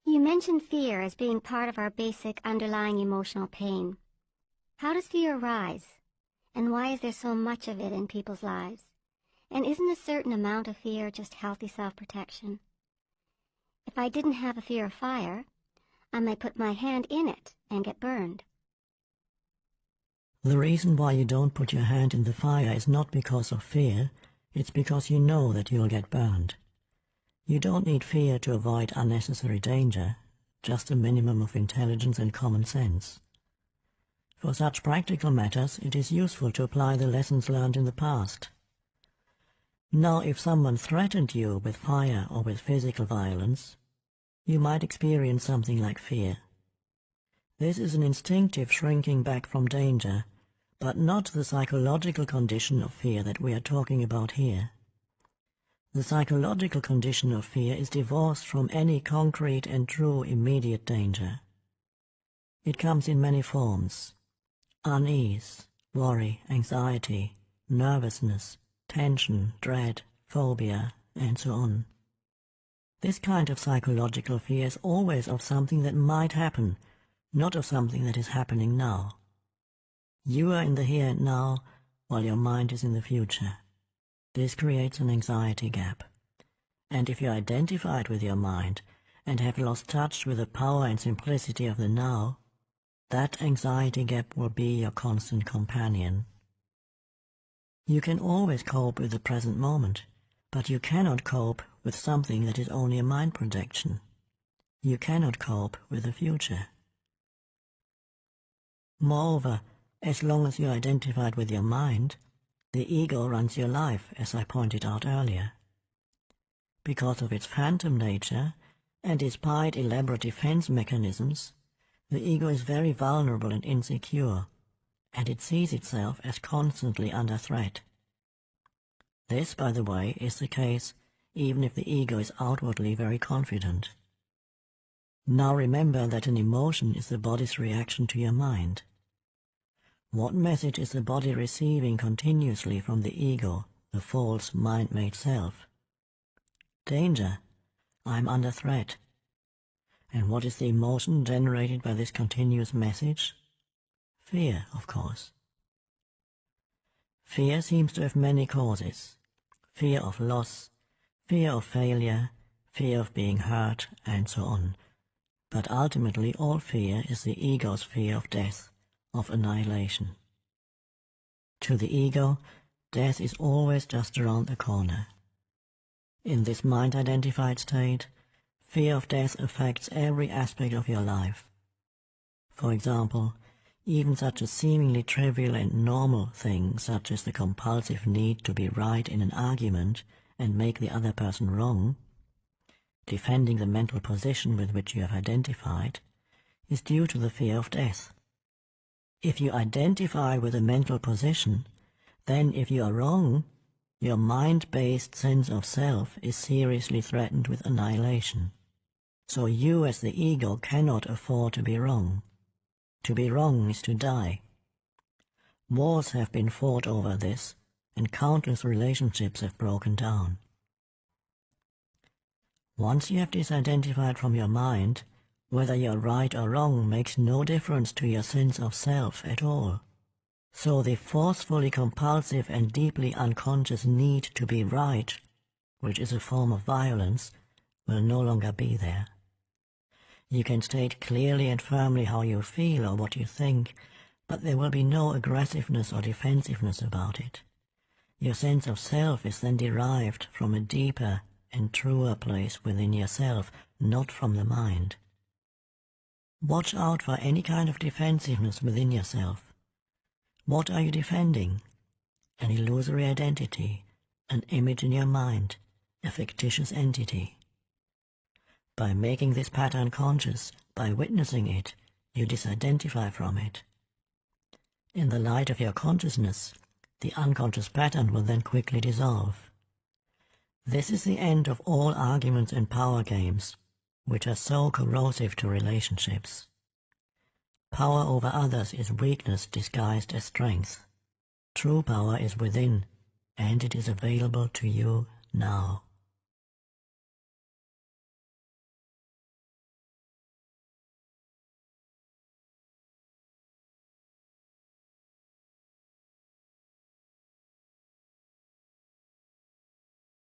You mentioned fear as being part of our basic underlying emotional pain. How does fear arise? And why is there so much of it in people's lives? And isn't a certain amount of fear just healthy self-protection? If I didn't have a fear of fire, I might put my hand in it and get burned. The reason why you don't put your hand in the fire is not because of fear, it's because you know that you'll get burned. You don't need fear to avoid unnecessary danger, just a minimum of intelligence and common sense. For such practical matters, it is useful to apply the lessons learned in the past. Now, if someone threatened you with fire or with physical violence, you might experience something like fear. This is an instinctive shrinking back from danger, but not the psychological condition of fear that we are talking about here. The psychological condition of fear is divorced from any concrete and true immediate danger. It comes in many forms: unease, worry, anxiety, nervousness, tension, dread, phobia, and so on. This kind of psychological fear is always of something that might happen, not of something that is happening now. You are in the here and now, while your mind is in the future. This creates an anxiety gap. And if you are identified with your mind and have lost touch with the power and simplicity of the now, that anxiety gap will be your constant companion. You can always cope with the present moment, but you cannot cope with something that is only a mind projection. You cannot cope with the future. Moreover, as long as you are identified with your mind, the ego runs your life, as I pointed out earlier. Because of its phantom nature, and despite elaborate defense mechanisms, the ego is very vulnerable and insecure, and it sees itself as constantly under threat. This, by the way, is the case even if the ego is outwardly very confident. Now remember that an emotion is the body's reaction to your mind. What message is the body receiving continuously from the ego, the false mind-made self? Danger. I'm under threat. And what is the emotion generated by this continuous message? Fear, of course. Fear seems to have many causes. Fear of loss, fear of failure, fear of being hurt, and so on. But ultimately all fear is the ego's fear of death, of annihilation. To the ego, death is always just around the corner. In this mind-identified state, fear of death affects every aspect of your life. For example, even such a seemingly trivial and normal thing such as the compulsive need to be right in an argument and make the other person wrong, defending the mental position with which you have identified, is due to the fear of death. If you identify with a mental position, then if you are wrong, your mind-based sense of self is seriously threatened with annihilation. So you as the ego cannot afford to be wrong. To be wrong is to die. Wars have been fought over this, and countless relationships have broken down. Once you have disidentified from your mind, whether you're right or wrong makes no difference to your sense of self at all. So the forcefully compulsive and deeply unconscious need to be right, which is a form of violence, will no longer be there. You can state clearly and firmly how you feel or what you think, but there will be no aggressiveness or defensiveness about it. Your sense of self is then derived from a deeper and truer place within yourself, not from the mind. Watch out for any kind of defensiveness within yourself. What are you defending? An illusory identity, an image in your mind, a fictitious entity. By making this pattern conscious, by witnessing it, you disidentify from it. In the light of your consciousness, the unconscious pattern will then quickly dissolve. This is the end of all arguments and power games, which are so corrosive to relationships. Power over others is weakness disguised as strength. True power is within, and it is available to you now.